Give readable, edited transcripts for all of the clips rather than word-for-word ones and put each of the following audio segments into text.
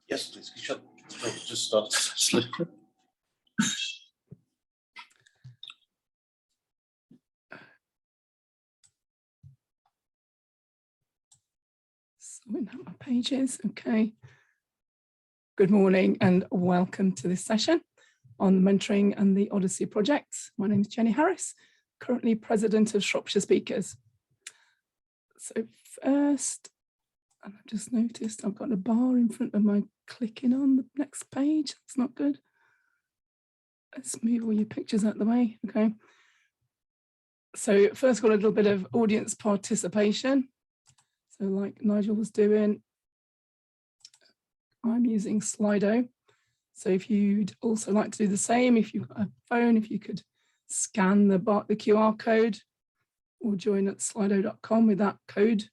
Yes, please. Just start. Sorting out my pages. Okay. Good morning and welcome to this session on mentoring and the Odyssey projects. My name is Jenny Harris, currently president of Shropshire Speakers. So first, I've just noticed I've got a bar in front of my clicking on the next page. That's not good. Let's move all your pictures out of the way. Okay. So first got a little bit of audience participation. So like Nigel was doing, I'm using Slido. So if you'd also like to do the same, if you've got a phone, if you could scan the QR code or join at slido.com with that code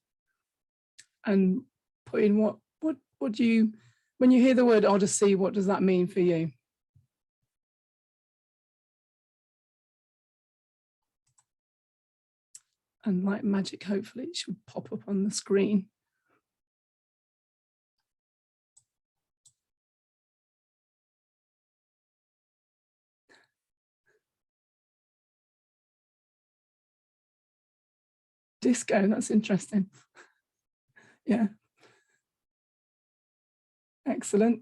and put in what do you, when you hear the word Odyssey, what does that mean for you? And like magic, hopefully it should pop up on the screen. Disco, that's interesting. Yeah. Excellent.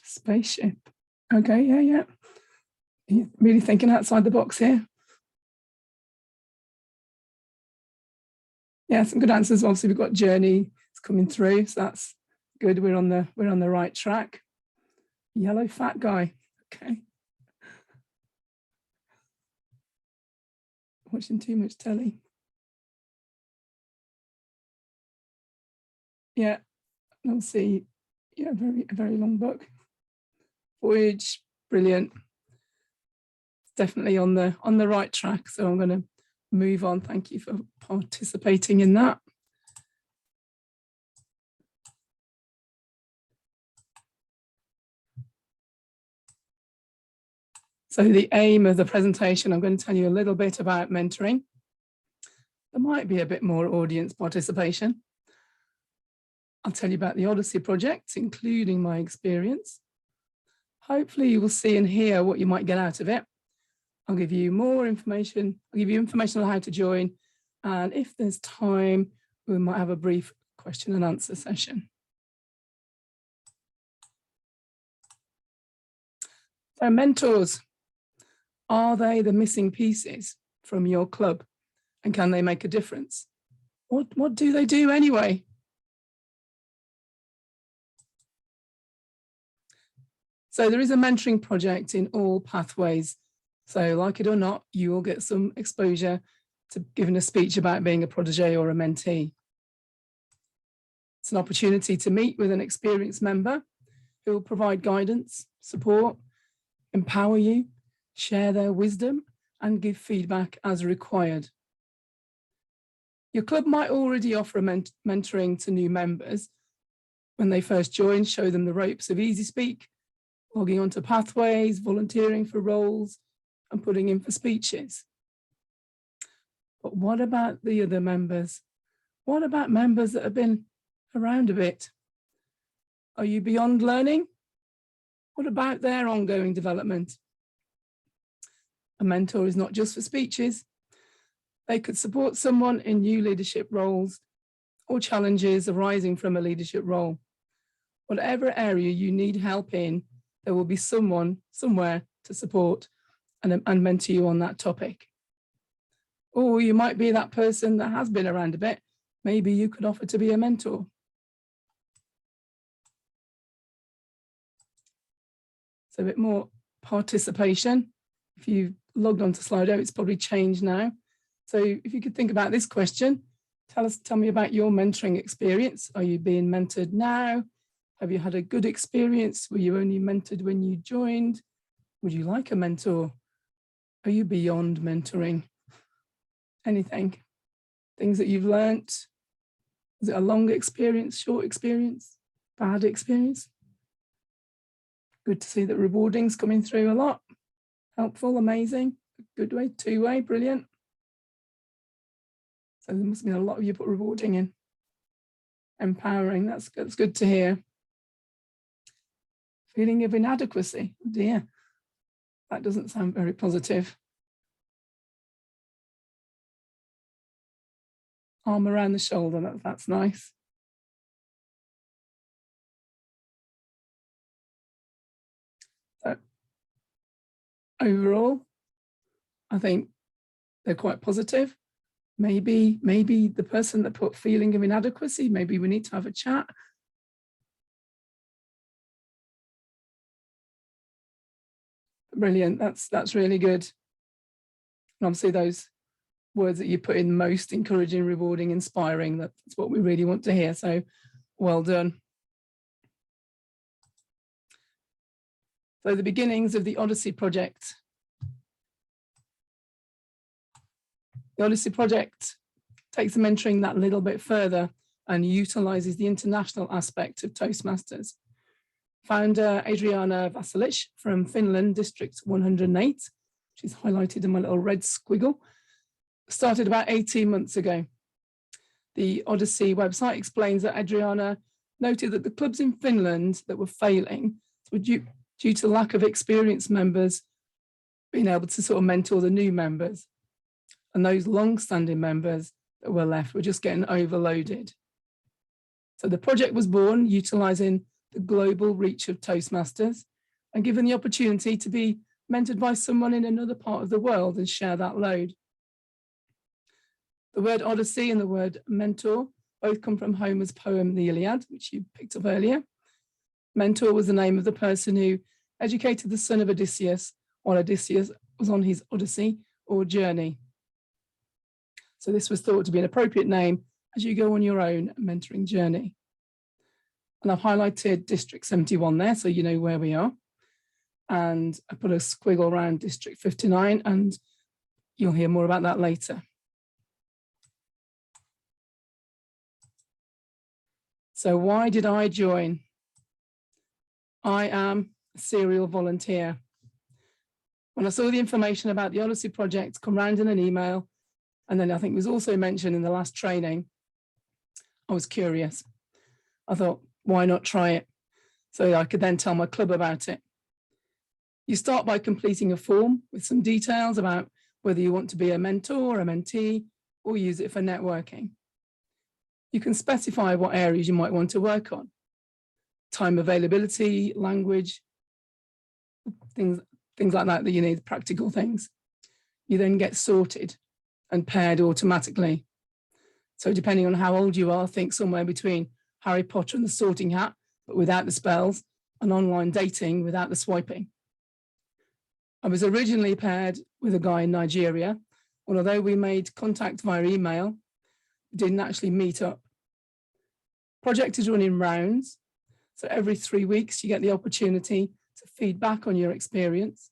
Spaceship. Okay, yeah. You're really thinking outside the box here. Yeah, some good answers. Obviously, we've got Journey coming through, so that's good. We're on the right track. Yellow fat guy. Okay. Watching too much telly. Yeah, we'll see. Yeah, very long book. Voyage, brilliant. Definitely on the right track. So I'm going to move on. Thank you for participating in that. So the aim of the presentation, I'm going to tell you a little bit about mentoring. There might be a bit more audience participation. I'll tell you about the Odyssey project, including my experience. Hopefully you will see and hear what you might get out of it. I'll give you more information. I'll give you information on how to join. And if there's time, we might have a brief question and answer session. So mentors, are they the missing pieces from your club? And can they make a difference? What do they do anyway? So there is a mentoring project in all pathways. So like it or not, you will get some exposure to giving a speech about being a protege or a mentee. It's an opportunity to meet with an experienced member who will provide guidance, support, empower you, share their wisdom, and give feedback as required. Your club might already offer mentoring to new members. When they first join, show them the ropes of Easy Speak, logging onto pathways, volunteering for roles, and putting in for speeches. But what about the other members? What about members that have been around a bit? Are you beyond learning? What about their ongoing development? A mentor is not just for speeches. They could support someone in new leadership roles or challenges arising from a leadership role. Whatever area you need help in, there will be someone somewhere to support and mentor you on that topic. Or you might be that person that has been around a bit. Maybe you could offer to be a mentor. So a bit more participation. If you logged onto Slido, it's probably changed now. So if you could think about this question, tell me about your mentoring experience. Are you being mentored now? Have you had a good experience? Were you only mentored when you joined? Would you like a mentor? Are you beyond mentoring? Anything? Things that you've learnt? Is it a long experience, short experience, bad experience? Good to see that rewarding's coming through a lot. Helpful, amazing. good way, two-way, brilliant. So there must have been a lot of you put rewarding in. Empowering, that's good to hear. Feeling of inadequacy, oh dear. That doesn't sound very positive. Arm around the shoulder, that's nice. So overall, I think they're quite positive. Maybe the person that put feeling of inadequacy, maybe we need to have a chat. Brilliant, that's really good. And obviously those words that you put in, most, encouraging, rewarding, inspiring, that's what we really want to hear. So well done. So the beginnings of the Odyssey project. The Odyssey project takes the mentoring that little bit further and utilises the international aspect of Toastmasters. Founder Adriana Vasilich from Finland, District 108, which is highlighted in my little red squiggle, started about 18 months ago. The Odyssey website explains that Adriana noted that the clubs in Finland that were failing were due to lack of experienced members being able to sort of mentor the new members. And those long-standing members that were left were just getting overloaded. So the project was born utilising the global reach of Toastmasters and given the opportunity to be mentored by someone in another part of the world and share that load. The word Odyssey and the word mentor both come from Homer's poem, The Iliad, which you picked up earlier. Mentor was the name of the person who educated the son of Odysseus while Odysseus was on his Odyssey or journey. So this was thought to be an appropriate name as you go on your own mentoring journey. And I've highlighted District 71 there, so you know where we are. And I put a squiggle around District 59, and you'll hear more about that later. So why did I join? I am a serial volunteer. When I saw the information about the Odyssey project come round in an email, and then I think it was also mentioned in the last training, I was curious. I thought, why not try it? So I could then tell my club about it. You start by completing a form with some details about whether you want to be a mentor, a mentee, or use it for networking. You can specify what areas you might want to work on. Time availability, language, things like that you need, practical things. You then get sorted and paired automatically. So depending on how old you are, think somewhere between Harry Potter and the Sorting Hat, but without the spells, and online dating without the swiping. I was originally paired with a guy in Nigeria, and although we made contact via email, we didn't actually meet up. Project is run in rounds, so every 3 weeks you get the opportunity to feed back on your experience.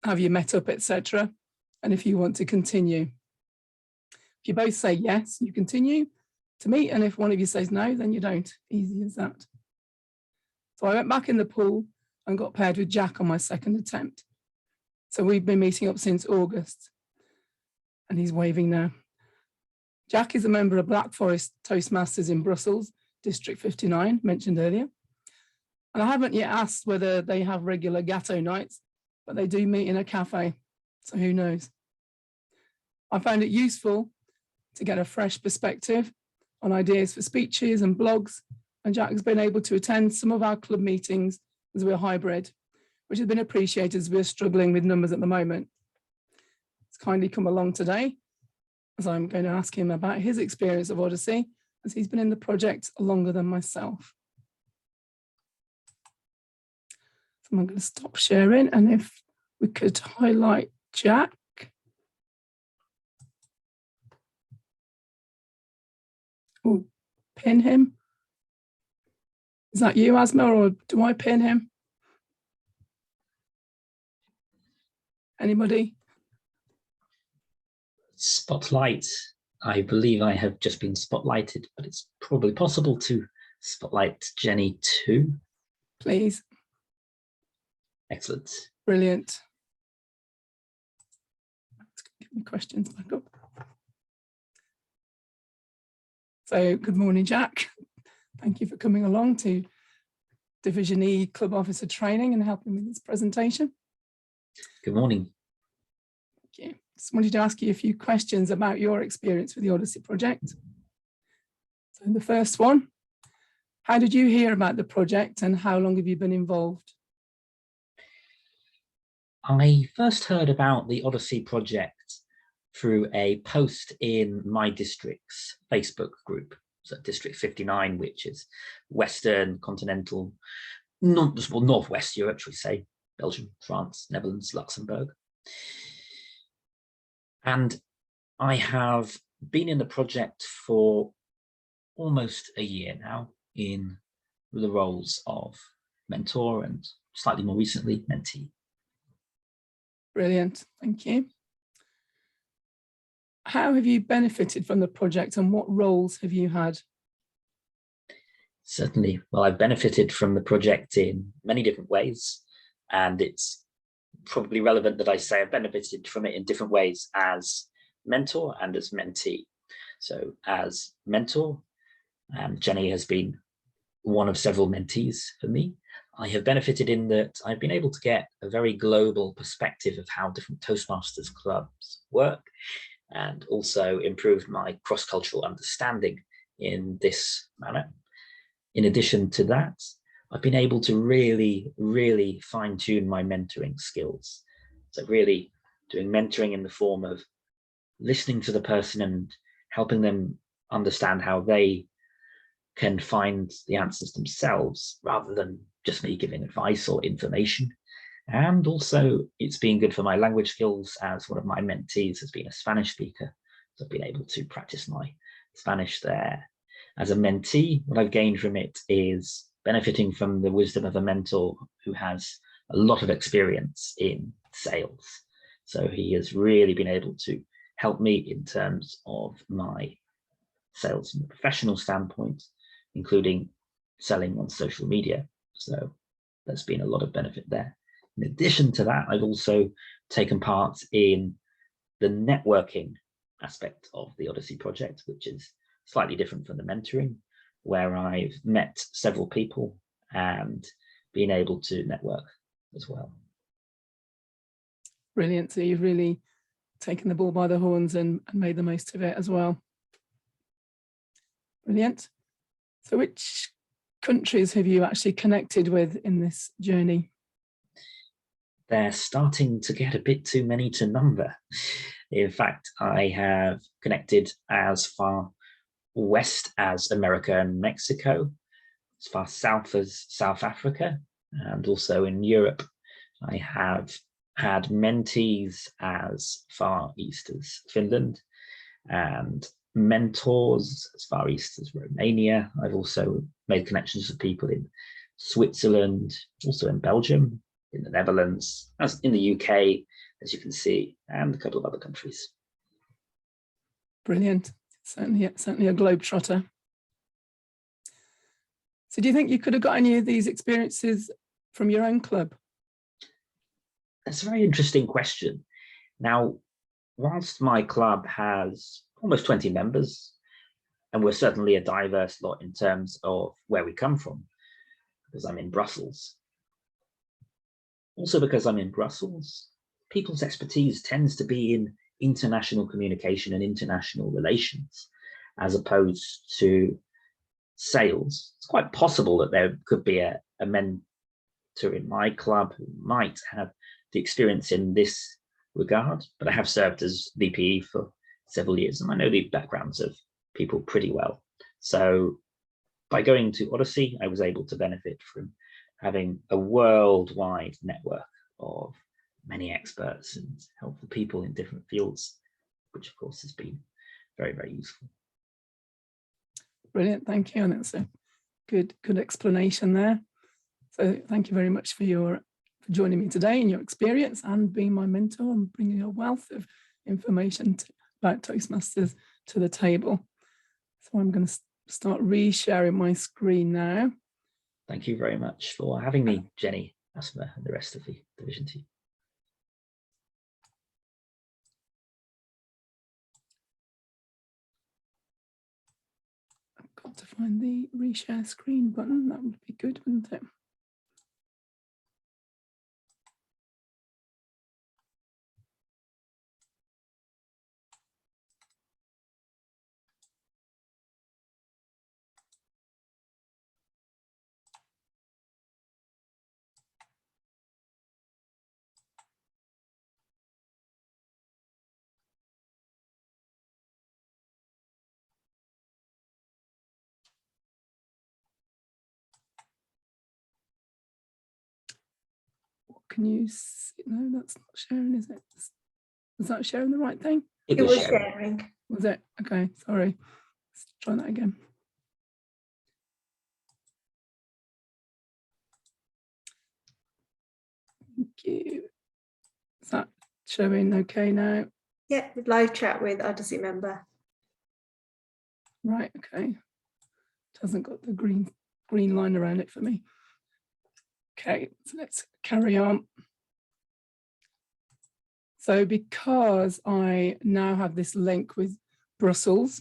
Have you met up, etc. And if you want to continue. If you both say yes, you continue to meet, and if one of you says no, then you don't. Easy as that. So I went back in the pool and got paired with Jack on my second attempt. So we've been meeting up since August, and he's waving now. Jack is a member of Black Forest Toastmasters in Brussels, District 59, mentioned earlier. And I haven't yet asked whether they have regular Gatto nights, but they do meet in a cafe, so who knows. I found it useful to get a fresh perspective on ideas for speeches and blogs, and Jack has been able to attend some of our club meetings as we're hybrid, which has been appreciated as we're struggling with numbers at the moment. He's kindly come along today, as I'm going to ask him about his experience of Odyssey, as he's been in the project longer than myself. So I'm going to stop sharing, and if we could highlight Jack. Or pin him. Is that you, Asma, or do I pin him? Anybody? Spotlight. I believe I have just been spotlighted, but it's probably possible to spotlight Jenny too. Please. Excellent. Brilliant. my questions back up. So good morning, Jack. Thank you for coming along to Division E Club Officer Training and helping with this presentation. Good morning. Thank you. Just wanted to ask you a few questions about your experience with the Odyssey project. So the first one, how did you hear about the project and how long have you been involved? I first heard about the Odyssey project through a post in my district's Facebook group, so District 59, which is Western, Continental, Northwest Europe, should we say, Belgium, France, Netherlands, Luxembourg. And I have been in the project for almost a year now in the roles of mentor and slightly more recently, mentee. Brilliant, thank you. How have you benefited from the project and what roles have you had? Certainly. Well, I've benefited from the project in many different ways, and it's probably relevant that I say I've benefited from it in different ways as mentor and as mentee. So as mentor, Jenny has been one of several mentees for me. I have benefited in that I've been able to get a very global perspective of how different Toastmasters clubs work, and also improved my cross-cultural understanding in this manner. In addition to that, I've been able to really fine-tune my mentoring skills. So really doing mentoring in the form of listening to the person and helping them understand how they can find the answers themselves rather than just me giving advice or information. And also it's been good for my language skills, as one of my mentees has been a Spanish speaker. So I've been able to practice my Spanish there. As a mentee, what I've gained from it is benefiting from the wisdom of a mentor who has a lot of experience in sales. So he has really been able to help me in terms of my sales from a professional standpoint, including selling on social media. So there's been a lot of benefit there. In addition to that, I've also taken part in the networking aspect of the Odyssey project, which is slightly different from the mentoring, where I've met several people and been able to network as well. Brilliant. So you've really taken the bull by the horns and made the most of it as well. Brilliant. So which countries have you actually connected with in this journey? They're starting to get a bit too many to number. In fact, I have connected as far west as America and Mexico, as far south as South Africa, and also in Europe. I have had mentees as far east as Finland and mentors as far east as Romania. I've also made connections with people in Switzerland, also in Belgium, in the Netherlands, as in the UK, as you can see, and a couple of other countries. Brilliant. Certainly a globetrotter. So do you think you could have got any of these experiences from your own club? That's a very interesting question. Now, whilst my club has almost 20 members, and we're certainly a diverse lot in terms of where we come from, because I'm in Brussels. Also because I'm in Brussels, people's expertise tends to be in international communication and international relations, as opposed to sales. It's quite possible that there could be a mentor in my club who might have the experience in this regard, but I have served as VPE for several years and I know the backgrounds of people pretty well. So by going to Odyssey, I was able to benefit from having a worldwide network of many experts and helpful people in different fields, which of course has been very useful. Brilliant, thank you. And that's a good explanation there. So thank you very much for joining me today and your experience and being my mentor and bringing a wealth of information about Toastmasters to the table. So I'm going to start re-sharing my screen now. Thank you very much for having me, Jenny, Asma, and the rest of the division team. have to find the reshare screen button. That would be good, wouldn't it? Can you see? No, that's not sharing, is it? Was that sharing the right thing? It It was was sharing. sharing. Was it? Okay, sorry. Let's try that again. Thank you. Is that showing okay now? Yeah, live chat with Odyssey member. Right, okay. It hasn't got the green line around it for me. Okay, so let's carry on. So because I now have this link with Brussels,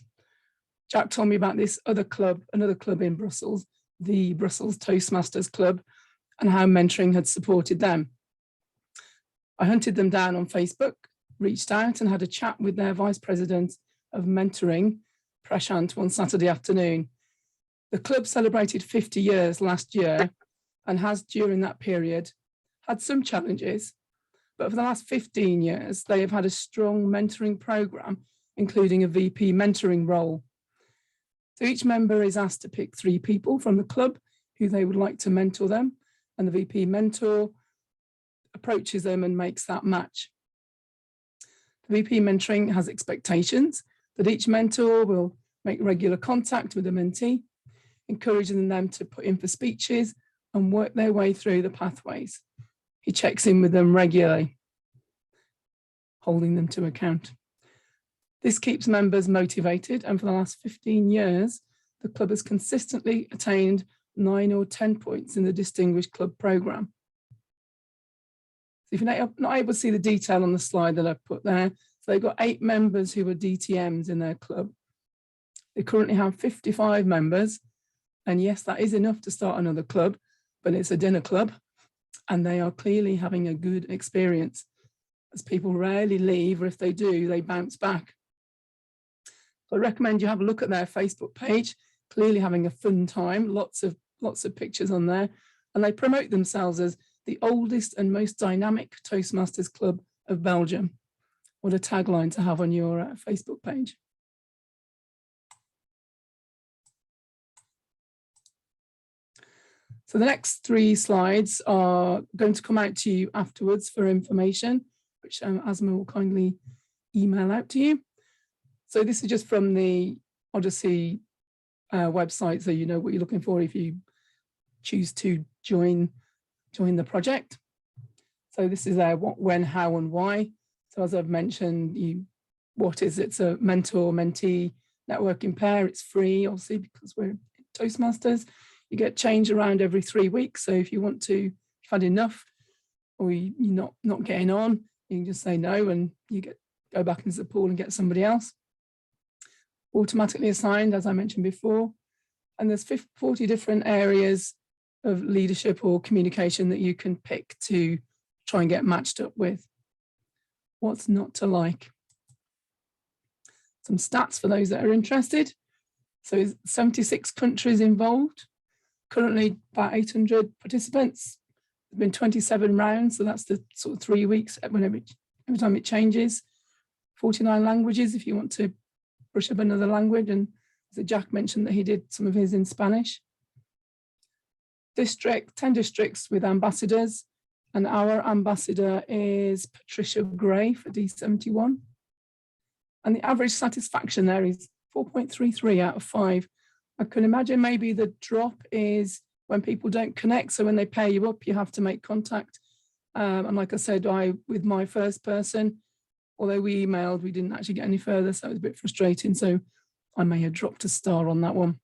Jack told me about this other club, another club in Brussels, the Brussels Toastmasters Club, and how mentoring had supported them. I hunted them down on Facebook, reached out and had a chat with their vice president of mentoring, Prashant, one Saturday afternoon. The club celebrated 50 years last year and has during that period had some challenges, but for the last 15 years, they have had a strong mentoring program, including a VP mentoring role. So each member is asked to pick 3 people from the club who they would like to mentor them, and the VP mentor approaches them and makes that match. The VP mentoring has expectations that each mentor will make regular contact with the mentee, encouraging them to put in for speeches and work their way through the pathways. He checks in with them regularly, holding them to account. This keeps members motivated, and for the last 15 years, the club has consistently attained 9 or 10 points in the Distinguished Club programme. So if you're not able to see the detail on the slide that I've put there, so they've got 8 members who are DTMs in their club. They currently have 55 members, and yes, that is enough to start another club, but it's a dinner club, and they are clearly having a good experience, as people rarely leave, or if they do, they bounce back. So I recommend you have a look at their Facebook page, clearly having a fun time, lots of pictures on there, and they promote themselves as the oldest and most dynamic Toastmasters club of Belgium. What a tagline to have on your Facebook page. So the next 3 slides are going to come out to you afterwards for information, which Asma will kindly email out to you. So this is just from the Odyssey website, so you know what you're looking for if you choose to join the project. So this is what, when, how, and why. So as I've mentioned, it's a mentor-mentee networking pair. It's free, obviously, because we're Toastmasters. You get change around every 3 weeks. So if you want to, if you've had enough, or you're not getting on, you can just say no, and you go back into the pool and get somebody else. Automatically assigned, as I mentioned before. And there's 40 different areas of leadership or communication that you can pick to try and get matched up with. What's not to like? Some stats for those that are interested. So 76 countries involved. Currently about 800 participants. There's been 27 rounds, so that's the sort of 3 weeks every time it changes. 49 languages if you want to brush up another language, and as Jack mentioned that he did some of his in Spanish. 10 districts with ambassadors, and our ambassador is Patricia Gray for D71. And the average satisfaction there is 4.33 out of 5. I can imagine maybe the drop is when people don't connect, so when they pair you up, you have to make contact. And like I said, with my first person, although we emailed, we didn't actually get any further, so it was a bit frustrating. So I may have dropped a star on that one.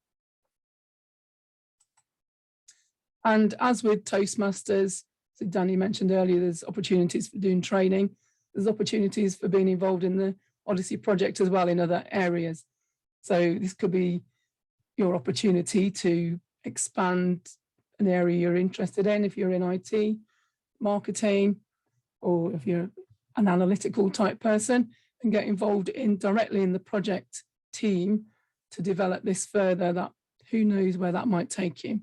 And as with Toastmasters, so Danny mentioned earlier, there's opportunities for doing training. There's opportunities for being involved in the Odyssey project as well in other areas. So this could be your opportunity to expand an area you're interested in, if you're in IT, marketing, or if you're an analytical type person, and get involved directly in the project team to develop this further. That who knows where that might take you.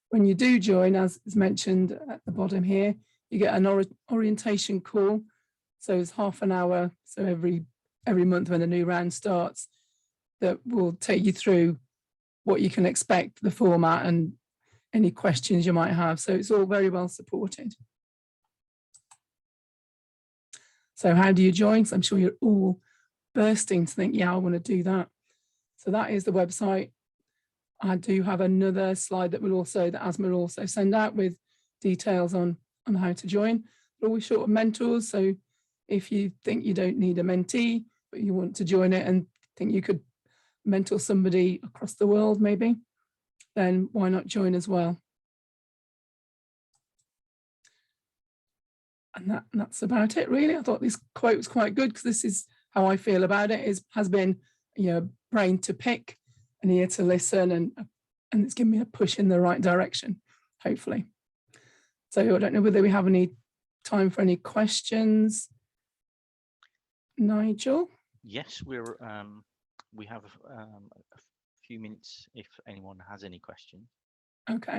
When you do join, as is mentioned at the bottom here, you get an orientation call. So it's half an hour. So every month when the new round starts, that will take you through what you can expect, the format, and any questions you might have. So it's all very well supported. So how do you join? So I'm sure you're all bursting to think, yeah, I want to do that. So that is the website. I do have another slide that Asma will also send out with details on how to join. We're always short of mentors. So if you think you don't need a mentee, but you want to join it and think you could mentor somebody across the world, maybe, then why not join as well? And that's about it, really. I thought this quote was quite good because this is how I feel about it. Has been, brain to pick and ear to listen, and it's given me a push in the right direction, hopefully. So I don't know whether we have any time for any questions. Nigel? Yes, we have a few minutes if anyone has any questions. Okay.